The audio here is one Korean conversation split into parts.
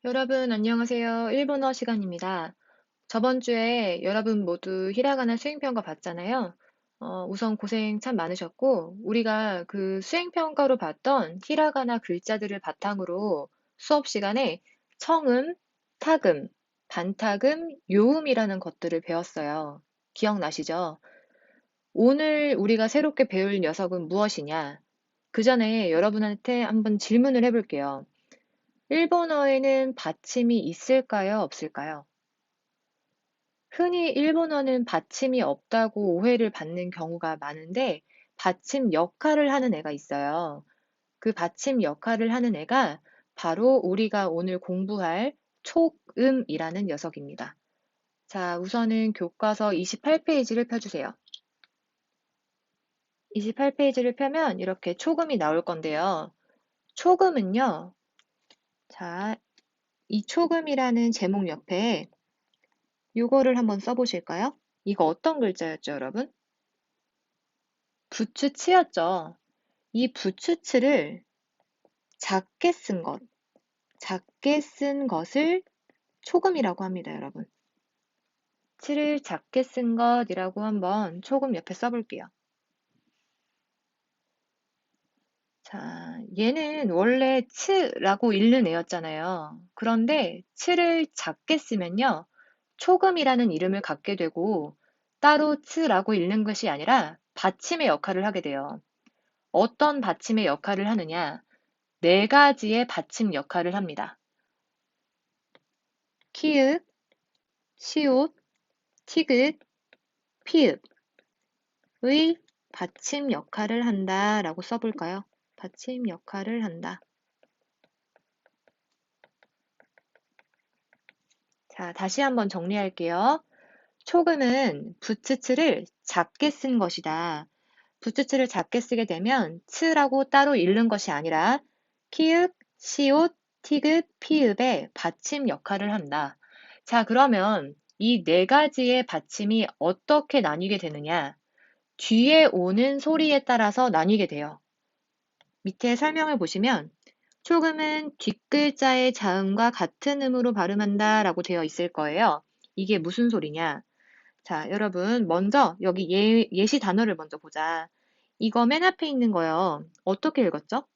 여러분, 안녕하세요. 일본어 시간입니다. 저번 주에 여러분 모두 히라가나 수행평가 봤잖아요. 우선 고생 참 많으셨고, 우리가 그 수행평가로 봤던 히라가나 글자들을 바탕으로 수업 시간에 청음, 타금, 반타금, 요음이라는 것들을 배웠어요. 기억나시죠? 오늘 우리가 새롭게 배울 녀석은 무엇이냐? 그 전에 여러분한테 한번 질문을 해볼게요. 일본어에는 받침이 있을까요? 없을까요? 흔히 일본어는 받침이 없다고 오해를 받는 경우가 많은데 받침 역할을 하는 애가 있어요. 그 받침 역할을 하는 애가 바로 우리가 오늘 공부할 촉음이라는 녀석입니다. 자, 우선은 교과서 28페이지를 펴주세요. 28페이지를 펴면 이렇게 촉음이 나올 건데요. 촉음은요, 자, 이 촉음이라는 제목 옆에 요거를 한번 써보실까요? 이거 어떤 글자였죠, 여러분? 부츠치였죠. 이 부츠치를 작게 쓴 것, 작게 쓴 것을 초금이라고 합니다, 여러분. 치를 작게 쓴 것이라고 한번 초금 옆에 써볼게요. 자, 얘는 원래 츠라고 읽는 애였잖아요. 그런데 츠를 작게 쓰면요, 초금이라는 이름을 갖게 되고 따로 츠라고 읽는 것이 아니라 받침의 역할을 하게 돼요. 어떤 받침의 역할을 하느냐? 네 가지의 받침 역할을 합니다. 키읔, 시옷, 티귿, 피읍의 받침 역할을 한다 라고 써볼까요? 받침 역할을 한다. 자, 다시 한번 정리할게요. 초금은 부츠츠를 작게 쓴 것이다. 부츠츠를 작게 쓰게 되면 츠라고 따로 읽는 것이 아니라 키읔, 시옷, 티귿, 피읍의 받침 역할을 한다. 자, 그러면 이 네 가지의 받침이 어떻게 나뉘게 되느냐? 뒤에 오는 소리에 따라서 나뉘게 돼요. 밑에 설명을 보시면 초금은 뒷글자의 자음과 같은 음으로 발음한다 라고 되어 있을 거예요. 이게 무슨 소리냐? 자, 여러분, 먼저 여기 예시 단어를 먼저 보자. 이거 맨 앞에 있는 거요. 어떻게 읽었죠?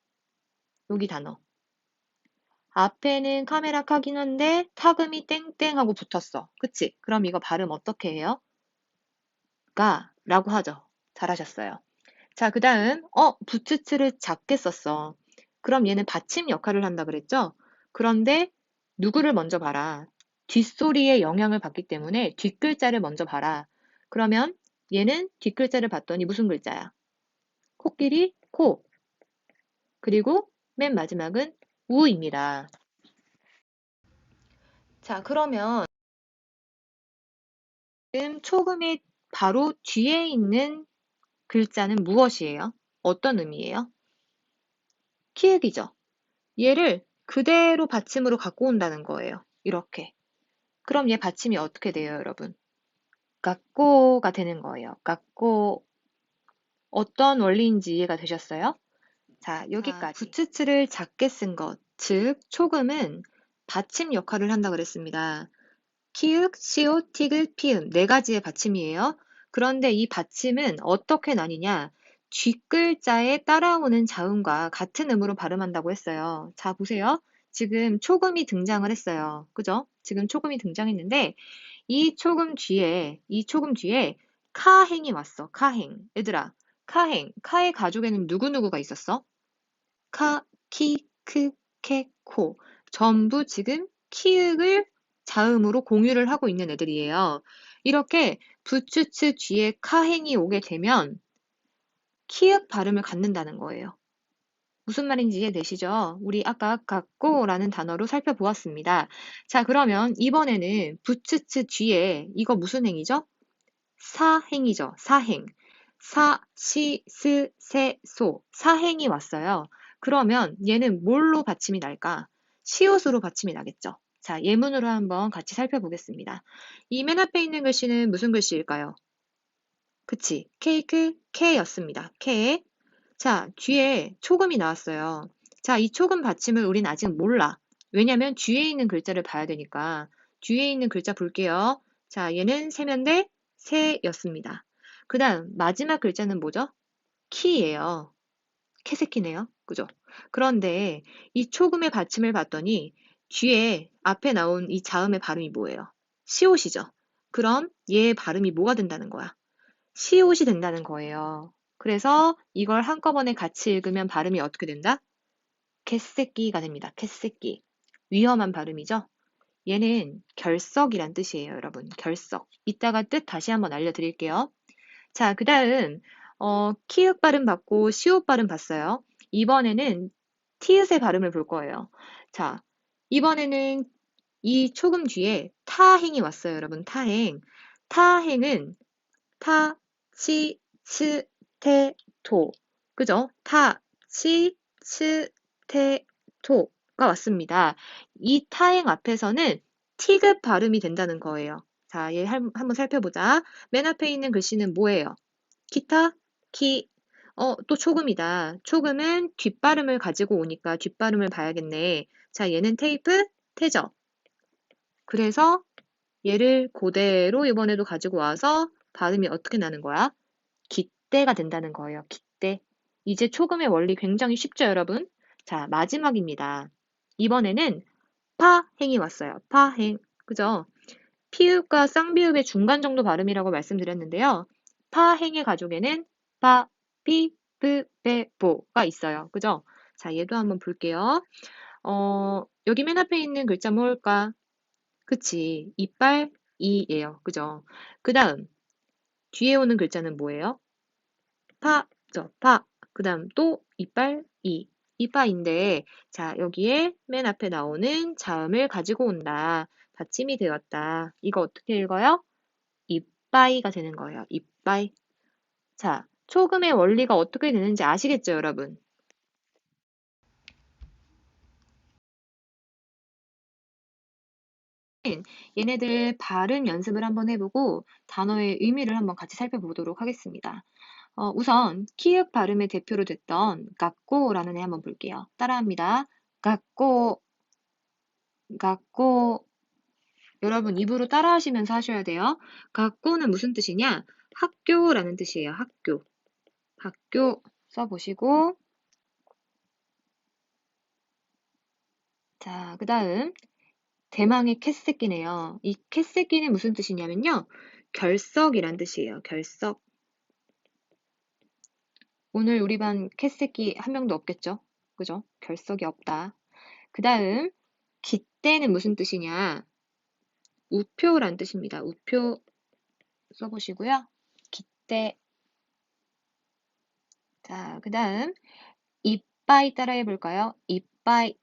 여기 단어. 앞에는 카메라 켜긴 한데 타금이 땡땡 하고 붙었어. 그치? 그럼 이거 발음 어떻게 해요? 라고 하죠. 잘하셨어요. 자, 그 다음, 부츠츠를 작게 썼어. 그럼 얘는 받침 역할을 한다 그랬죠? 그런데 누구를 먼저 봐라. 뒷소리에 영향을 받기 때문에 뒷글자를 먼저 봐라. 그러면 얘는 뒷글자를 봤더니 무슨 글자야? 코끼리, 코. 그리고 맨 마지막은 우입니다. 자, 그러면 지금 초금의 바로 뒤에 있는 글자는 무엇이에요? 어떤 의미예요? 키읔이죠. 얘를 그대로 받침으로 갖고 온다는 거예요. 이렇게. 그럼 얘 받침이 어떻게 돼요, 여러분? 갖고가 되는 거예요. 갖고 어떤 원리인지 이해가 되셨어요? 자, 여기까지. 부츠츠를 작게 쓴 것, 즉 초금은 받침 역할을 한다 그랬습니다. 키읔, 시옷, 티귿, 피음 네 가지의 받침이에요. 그런데 이 받침은 어떻게 나뉘냐? 뒷글자에 따라오는 자음과 같은 음으로 발음한다고 했어요. 자, 보세요. 지금 초금이 등장을 했어요. 그죠? 지금 초금이 등장했는데 이 초금 뒤에 카행이 왔어. 카행. 얘들아, 카의 가족에는 누구누구가 있었어? 카, 키, 크, 케, 코. 전부 지금 키읔을 자음으로 공유를 하고 있는 애들이에요. 이렇게 부츠츠 뒤에 카행이 오게 되면 키읔 발음을 갖는다는 거예요. 무슨 말인지 이해되시죠? 우리 아까 갖고라는 단어로 살펴보았습니다. 자, 그러면 이번에는 부츠츠 뒤에 이거 무슨 행이죠? 사행이죠. 사행. 사, 시, 스, 세, 소. 사행이 왔어요. 그러면 얘는 뭘로 받침이 날까? 시옷으로 받침이 나겠죠. 자, 예문으로 한번 같이 살펴보겠습니다. 이 맨 앞에 있는 글씨는 무슨 글씨일까요? 그치. 케이크, 케였습니다. 케. 자, 뒤에 초금이 나왔어요. 자, 이 초금 받침을 우린 아직 몰라. 왜냐면 뒤에 있는 글자를 봐야 되니까. 뒤에 있는 글자 볼게요. 자, 얘는 세면대, 새였습니다. 그 다음, 마지막 글자는 뭐죠? 키예요. 캐새끼네요. 그죠? 그런데 이 초금의 받침을 봤더니 뒤에 앞에 나온 이 자음의 발음이 뭐예요? 시옷이죠. 그럼 얘의 발음이 뭐가 된다는 거야? 시옷이 된다는 거예요. 그래서 이걸 한꺼번에 같이 읽으면 발음이 어떻게 된다? 개새끼가 됩니다. 개새끼. 위험한 발음이죠? 얘는 결석이란 뜻이에요, 여러분. 결석. 이따가 뜻 다시 한번 알려드릴게요. 자, 그 다음, 키읔 발음 받고 시옷 발음 봤어요. 이번에는 티읕의 발음을 볼 거예요. 자, 이번에는 이 초금 뒤에 타행이 왔어요, 여러분. 타행. 타행은 타, 치, 츠, 테, 토. 그죠? 타, 치, 츠, 테, 토가 왔습니다. 이 타행 앞에서는 티귿 발음이 된다는 거예요. 자, 얘 한번 살펴보자. 맨 앞에 있는 글씨는 뭐예요? 기타, 키, 또 초금이다. 초금은 뒷발음을 가지고 오니까 뒷발음을 봐야겠네. 자, 얘는 테이프, 태죠. 그래서 얘를 그대로 이번에도 가지고 와서 발음이 어떻게 나는 거야? 깃대가 된다는 거예요. 깃대. 이제 초금의 원리 굉장히 쉽죠, 여러분? 자, 마지막입니다. 이번에는 파행이 왔어요. 파행. 그죠? 피읍과 쌍비읍의 중간 정도 발음이라고 말씀드렸는데요. 파행의 가족에는 파, 피, 프, 베, 보가 있어요. 그죠? 자, 얘도 한번 볼게요. 여기 맨 앞에 있는 글자 뭘까? 그치. 이빨, 이예요. 그죠? 그 다음, 뒤에 오는 글자는 뭐예요? 파죠. 파. 그 다음 또 이빨, 이. 이파인데, 자, 여기에 맨 앞에 나오는 자음을 가지고 온다. 받침이 되었다. 이거 어떻게 읽어요? 이빠이가 되는 거예요. 이빠이. 자, 초금의 원리가 어떻게 되는지 아시겠죠, 여러분? 얘네들 발음 연습을 한번 해보고 단어의 의미를 한번 같이 살펴보도록 하겠습니다. 우선 키읔 발음의 대표로 됐던 갓고라는 애 한번 볼게요. 따라합니다. 갓고, 갓고. 여러분 입으로 따라하시면서 하셔야 돼요. 갓고는 무슨 뜻이냐? 학교라는 뜻이에요. 학교. 학교 써보시고 자, 그 다음 대망의 캐새끼네요. 이 캐새끼는 무슨 뜻이냐면요. 결석이란 뜻이에요. 결석. 오늘 우리 반 캐새끼 한 명도 없겠죠? 그죠? 결석이 없다. 그 다음 깃대는 무슨 뜻이냐? 우표란 뜻입니다. 우표 써보시고요. 깃대. 자, 그 다음 이빠이 따라해 볼까요? 이빠이.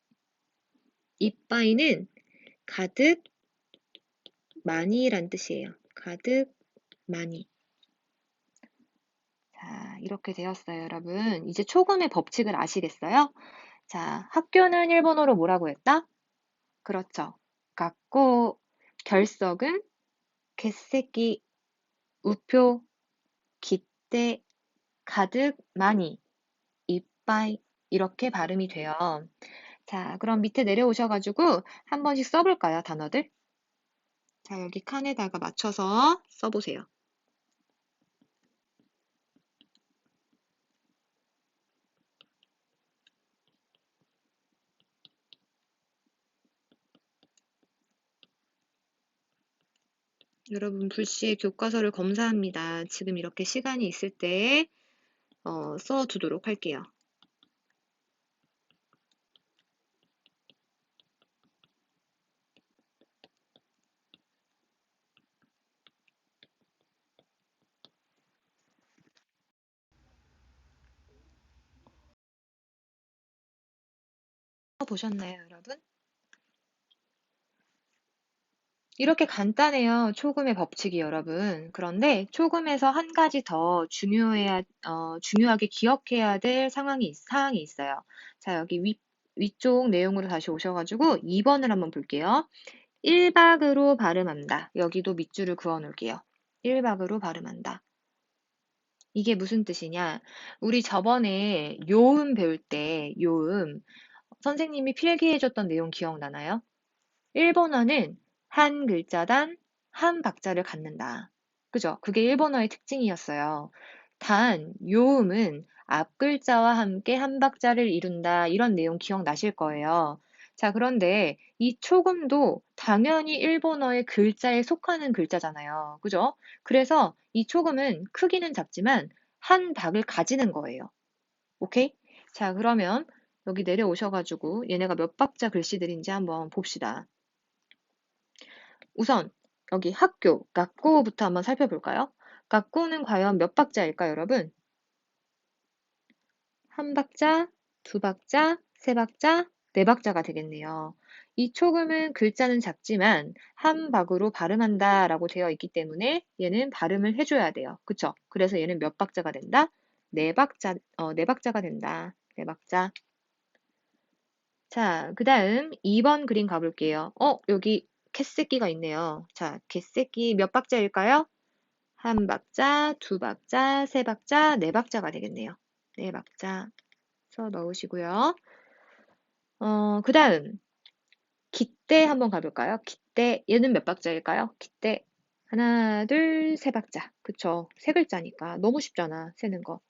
이빠이는 가득 많이란 뜻이에요. 가득 많이. 자, 이렇게 되었어요, 여러분. 이제 초금의 법칙을 아시겠어요? 자, 학교는 일본어로 뭐라고 했다? 그렇죠. 같고, 결석은 개새끼, 우표, 깃대, 가득 많이, 이빠이 이렇게 발음이 돼요. 자, 그럼 밑에 내려오셔가지고 한 번씩 써볼까요, 단어들? 자, 여기 칸에다가 맞춰서 써보세요. 여러분, 불시에 교과서를 검사합니다. 지금 이렇게 시간이 있을 때 써두도록 할게요. 보셨나요, 여러분? 이렇게 간단해요. 초금의 법칙이 여러분. 그런데 초금에서 한 가지 더 중요하게 기억해야 될 사항이 있어요. 자, 여기 위쪽 내용으로 다시 오셔가지고 2번을 한번 볼게요. 1박으로 발음한다. 여기도 밑줄을 그어 놓을게요. 1박으로 발음한다. 이게 무슨 뜻이냐? 우리 저번에 요음 배울 때 요음 선생님이 필기해줬던 내용 기억나나요? 일본어는 한 글자당 한 박자를 갖는다. 그죠? 그게 일본어의 특징이었어요. 단, 요음은 앞 글자와 함께 한 박자를 이룬다. 이런 내용 기억나실 거예요. 자, 그런데 이 초금도 당연히 일본어의 글자에 속하는 글자잖아요. 그죠? 그래서 이 초금은 크기는 작지만 한 박을 가지는 거예요. 오케이? 자, 그러면 여기 내려오셔가지고 얘네가 몇 박자 글씨들인지 한번 봅시다. 우선 여기 학교, 학교부터 한번 살펴볼까요? 학교는 과연 몇 박자일까요, 여러분? 한 박자, 두 박자, 세 박자, 네 박자가 되겠네요. 이 초금은 글자는 작지만 한 박으로 발음한다 라고 되어 있기 때문에 얘는 발음을 해줘야 돼요. 그쵸? 그래서 얘는 몇 박자가 된다? 네 박자가 된다. 네 박자. 자, 그 다음 2번 그림 가볼게요. 여기 개새끼가 있네요. 자, 개새끼 몇 박자일까요? 한 박자, 두 박자, 세 박자, 네 박자가 되겠네요. 네 박자 써 넣으시고요. 그 다음 기대 한번 가볼까요? 기대 얘는 몇 박자일까요? 기대 하나, 둘, 세 박자. 그쵸? 세 글자니까 너무 쉽잖아, 세는 거.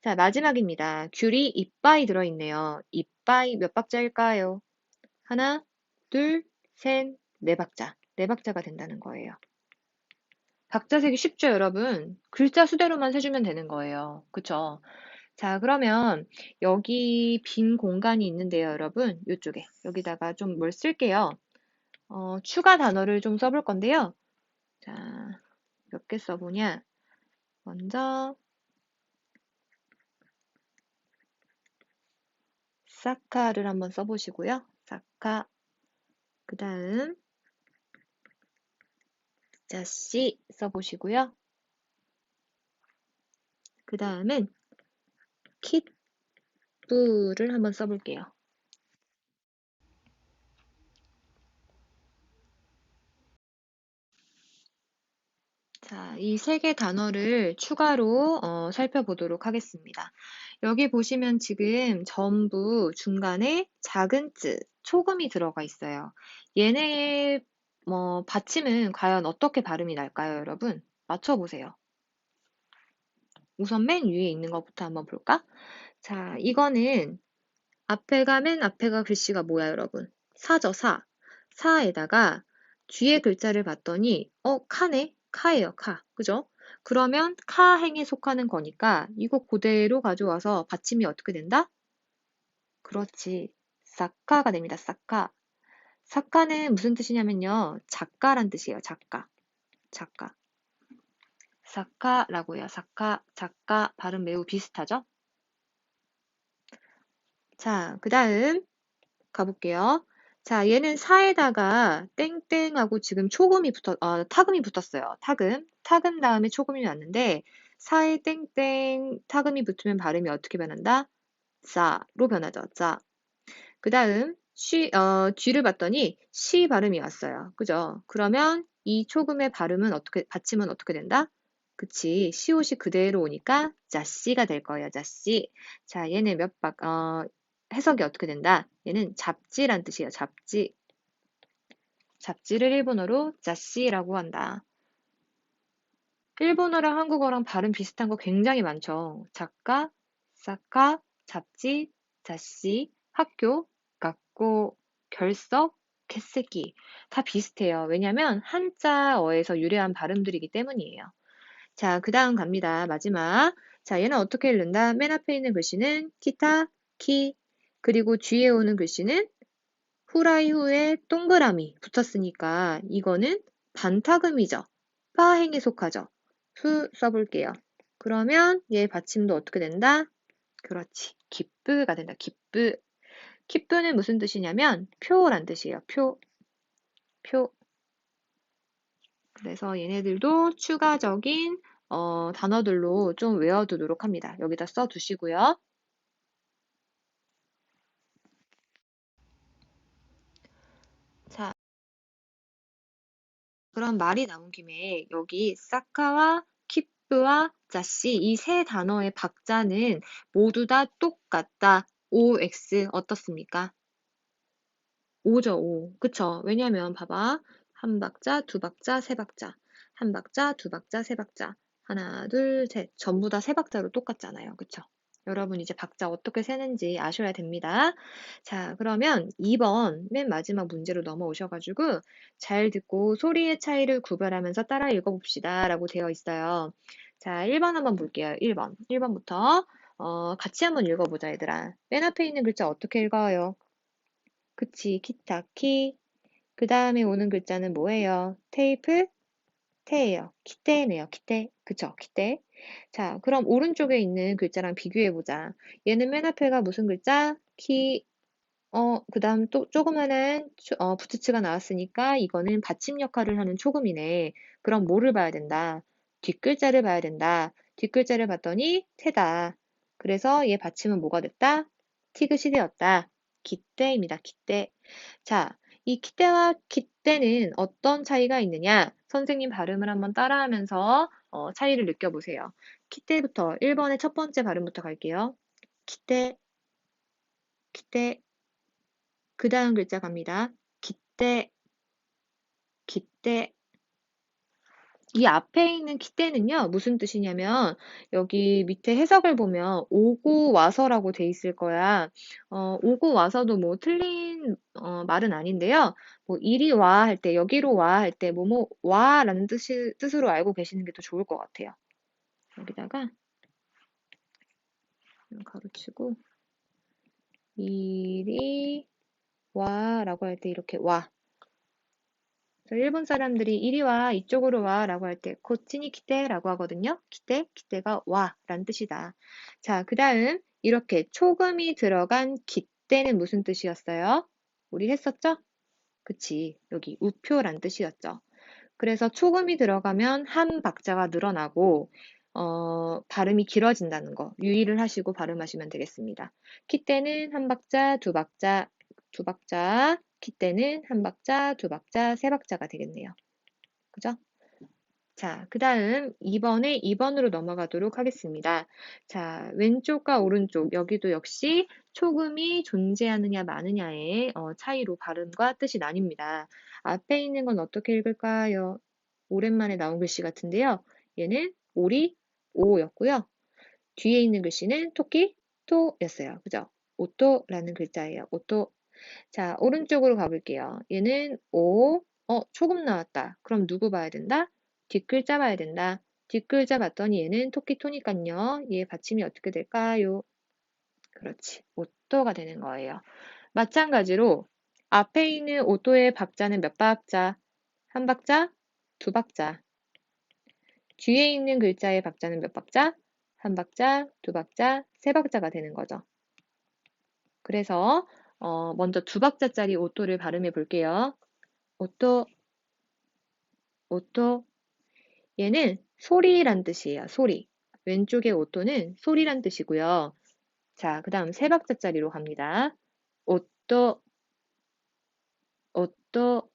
자, 마지막입니다. 귤이 이빠이 들어있네요. 이빠이 몇 박자일까요? 하나, 둘, 셋, 네 박자. 네 박자가 된다는 거예요. 박자 세기 쉽죠, 여러분? 글자 수대로만 세주면 되는 거예요. 그쵸? 자, 그러면 여기 빈 공간이 있는데요, 여러분. 이쪽에. 여기다가 좀 뭘 쓸게요. 추가 단어를 좀 써볼 건데요. 자, 몇 개 써보냐? 먼저, 사카를 한번 써보시고요. 사카. 그 다음, 자씨 써보시고요. 그 다음은 킷부를 한번 써볼게요. 자, 이 세 개 단어를 추가로 살펴보도록 하겠습니다. 여기 보시면 지금 전부 중간에 작은 쯔, 초금이 들어가 있어요. 얘네의 받침은 과연 어떻게 발음이 날까요, 여러분? 맞춰보세요. 우선 맨 위에 있는 것부터 한번 볼까? 자, 이거는 맨 앞에가 글씨가 뭐야, 여러분? 사죠, 사. 사에다가 뒤에 글자를 봤더니, 카네? 카예요, 카. 그죠? 그러면 카행에 속하는 거니까 이거 그대로 가져와서 받침이 어떻게 된다? 그렇지. 사카가 됩니다, 사카. 사카는 무슨 뜻이냐면요. 작가란 뜻이에요, 작가. 작가. 사카라고 해요, 사카. 작가. 발음 매우 비슷하죠? 자, 그 다음 가볼게요. 자, 얘는 사에다가 땡땡하고 지금 타금이 붙었어요. 타금. 타금 다음에 초금이 왔는데, 사에 땡땡 타금이 붙으면 발음이 어떻게 변한다? 자로 변하죠. 자. 그 다음, 뒤를 봤더니 시 발음이 왔어요. 그죠? 그러면 이 초금의 받침은 어떻게 된다? 그치. 시옷이 그대로 오니까 자씨가 될 거예요. 자씨. 자, 얘는 해석이 어떻게 된다? 얘는 잡지란 뜻이에요. 잡지. 잡지를 일본어로 자씨라고 한다. 일본어랑 한국어랑 발음 비슷한 거 굉장히 많죠. 작가, 사카, 잡지, 자씨, 학교, 학교, 결석, 개새끼 다 비슷해요. 왜냐면 한자어에서 유래한 발음들이기 때문이에요. 자, 그 다음 갑니다. 마지막. 자, 얘는 어떻게 읽는다? 맨 앞에 있는 글씨는 키타, 키, 그리고 뒤에 오는 글씨는 후라이 후에 동그라미 붙었으니까 이거는 반타금이죠. 파행에 속하죠. 후 써볼게요. 그러면 얘 받침도 어떻게 된다? 그렇지. 기쁘가 된다. 기쁘. 기쁘는 무슨 뜻이냐면 표란 뜻이에요. 표. 표. 그래서 얘네들도 추가적인 단어들로 좀 외워두도록 합니다. 여기다 써두시고요. 자, 그럼 말이 나온 김에 여기 사카와 키프와 자씨 이 세 단어의 박자는 모두 다 똑같다. OX 어떻습니까? 오죠, 오. 그쵸? 왜냐면 봐봐. 한 박자, 두 박자, 세 박자. 한 박자, 두 박자, 세 박자. 하나, 둘, 셋. 전부 다 세 박자로 똑같잖아요. 그쵸? 여러분 이제 박자 어떻게 세는지 아셔야 됩니다. 자, 그러면 2번 맨 마지막 문제로 넘어오셔가지고 잘 듣고 소리의 차이를 구별하면서 따라 읽어봅시다 라고 되어 있어요. 자, 1번 한번 볼게요. 1번. 1번부터 같이 한번 읽어보자, 얘들아. 맨 앞에 있는 글자 어떻게 읽어요? 그치, 기타, 키. 그 다음에 오는 글자는 뭐예요? 테이프, 테예요. 기대네요, 기대. 그쵸, 기대. 자, 그럼 오른쪽에 있는 글자랑 비교해보자. 얘는 맨 앞에가 무슨 글자? 키, 그 다음 또 조그마한 부츠치가 나왔으니까 이거는 받침 역할을 하는 초금이네. 그럼 뭐를 봐야 된다? 뒷글자를 봐야 된다. 뒷글자를 봤더니 태다. 그래서 얘 받침은 뭐가 됐다? 티귿이 되었다. 기대입니다. 기대. 자, 이 기대와 기대는 어떤 차이가 있느냐? 선생님 발음을 한번 따라하면서 차이를 느껴보세요. 기대부터 1번의 첫 번째 발음부터 갈게요. 기대, 기대. 그 다음 글자 갑니다. 기대, 기대. 이 앞에 있는 기대는요, 무슨 뜻이냐면, 여기 밑에 해석을 보면, 오고 와서라고 돼 있을 거야. 오고 와서도 뭐 틀린, 말은 아닌데요. 뭐, 이리 와 할 때, 여기로 와 할 때, 뭐뭐 와 라는 뜻으로 알고 계시는 게 더 좋을 것 같아요. 여기다가, 가로치고, 이리 와 라고 할 때 이렇게 와. 그래서 일본 사람들이 이리 와, 이쪽으로 와 라고 할 때 고치니 기대 라고 하거든요. 기대, 기대가 와 라는 뜻이다. 자, 그 다음 이렇게 초금이 들어간 기대는 무슨 뜻이었어요? 우리 했었죠? 그치. 여기 우표란 뜻이었죠. 그래서 초금이 들어가면 한 박자가 늘어나고 발음이 길어진다는 거 유의를 하시고 발음하시면 되겠습니다. 기대는 한 박자, 두 박자, 두 박자, 기대는 한 박자, 두 박자, 세 박자가 되겠네요. 그죠? 자, 그 다음 2번으로 넘어가도록 하겠습니다. 자, 왼쪽과 오른쪽 여기도 역시 초금이 존재하느냐 마느냐의 차이로 발음과 뜻이 나뉩니다. 앞에 있는 건 어떻게 읽을까요? 오랜만에 나온 글씨 같은데요. 얘는 오리, 오였고요. 뒤에 있는 글씨는 토끼, 토였어요. 그죠? 오토라는 글자예요. 오토. 자, 오른쪽으로 가볼게요. 얘는 오, 초금 나왔다. 그럼 누구 봐야 된다? 뒷글자 봐야 된다. 뒷글자 봤더니 얘는 토끼토니깐요. 얘 받침이 어떻게 될까요? 그렇지. 오토가 되는 거예요. 마찬가지로 앞에 있는 오토의 박자는 몇 박자? 한 박자? 두 박자. 뒤에 있는 글자의 박자는 몇 박자? 한 박자, 두 박자, 세 박자가 되는 거죠. 그래서 먼저 두 박자짜리 오토를 발음해 볼게요. 오토, 오토. 얘는 소리란 뜻이에요. 소리. 왼쪽의 오토는 소리란 뜻이고요. 자, 그 다음 세 박자짜리로 갑니다. 오토, 오토,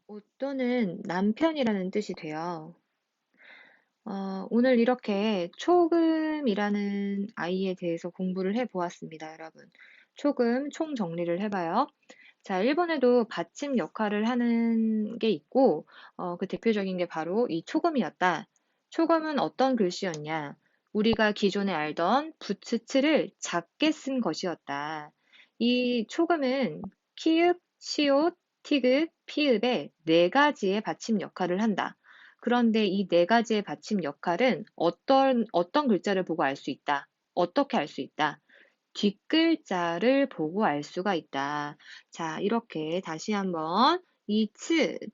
오토는 남편이라는 뜻이 돼요. 오늘 이렇게 초금이라는 아이에 대해서 공부를 해 보았습니다, 여러분. 초금 총정리를 해봐요. 자, 일본에도 받침 역할을 하는 게 있고, 그 대표적인 게 바로 이 초금이었다. 초금은 어떤 글씨였냐? 우리가 기존에 알던 부츠츠를 작게 쓴 것이었다. 이 초금은 키읔, 시옷, 티귿, 피읍의 네 가지의 받침 역할을 한다. 그런데 이 네 가지의 받침 역할은 어떤 글자를 보고 알 수 있다. 어떻게 알 수 있다. 뒷글자를 보고 알 수가 있다. 자, 이렇게 다시 한번 이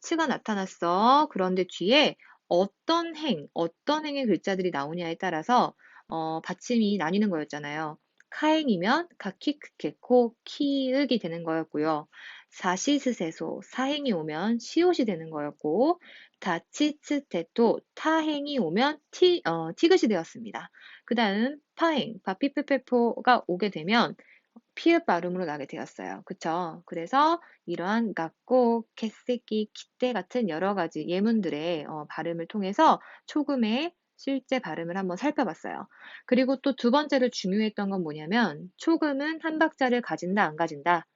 츠가 나타났어. 그런데 뒤에 어떤 행의 글자들이 나오냐에 따라서 받침이 나뉘는 거였잖아요. 카행이면 가키크케코 키읔이 되는 거였고요. 사시스세소 사행이 오면 시옷이 되는 거였고 다치츠테토 타행이 오면 티귿이 되었습니다. 그 다음 파행, 바피페페포가 오게 되면 피읍 발음으로 나게 되었어요. 그쵸? 그래서 이러한 갓고, 개새끼, 기대 같은 여러 가지 예문들의 발음을 통해서 초금의 실제 발음을 한번 살펴봤어요. 그리고 또 두 번째로 중요했던 건 뭐냐면 초금은 한 박자를 가진다, 안 가진다?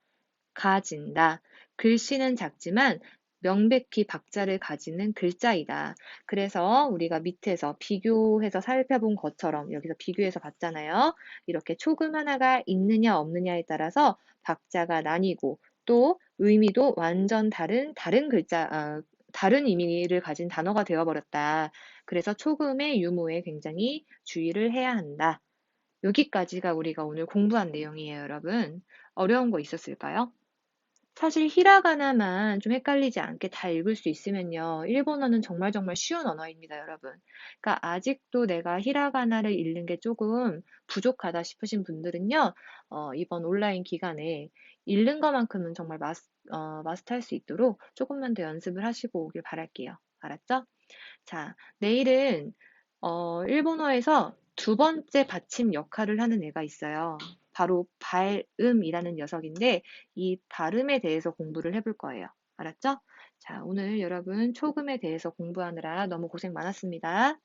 가진다. 글씨는 작지만 명백히 박자를 가지는 글자이다. 그래서 우리가 밑에서 비교해서 살펴본 것처럼 여기서 비교해서 봤잖아요. 이렇게 초금 하나가 있느냐 없느냐에 따라서 박자가 나뉘고 또 의미도 완전 다른 글자, 다른 의미를 가진 단어가 되어버렸다. 그래서 초금의 유무에 굉장히 주의를 해야 한다. 여기까지가 우리가 오늘 공부한 내용이에요, 여러분. 어려운 거 있었을까요? 사실 히라가나만 좀 헷갈리지 않게 다 읽을 수 있으면요. 일본어는 정말 정말 쉬운 언어입니다, 여러분. 그러니까 아직도 내가 히라가나를 읽는 게 조금 부족하다 싶으신 분들은요. 이번 온라인 기간에 읽는 것만큼은 정말 마스터할 수 있도록 조금만 더 연습을 하시고 오길 바랄게요. 알았죠? 자, 내일은 일본어에서 두 번째 받침 역할을 하는 애가 있어요. 바로 발음이라는 녀석인데 이 발음에 대해서 공부를 해볼 거예요. 알았죠? 자, 오늘 여러분 초금에 대해서 공부하느라 너무 고생 많았습니다.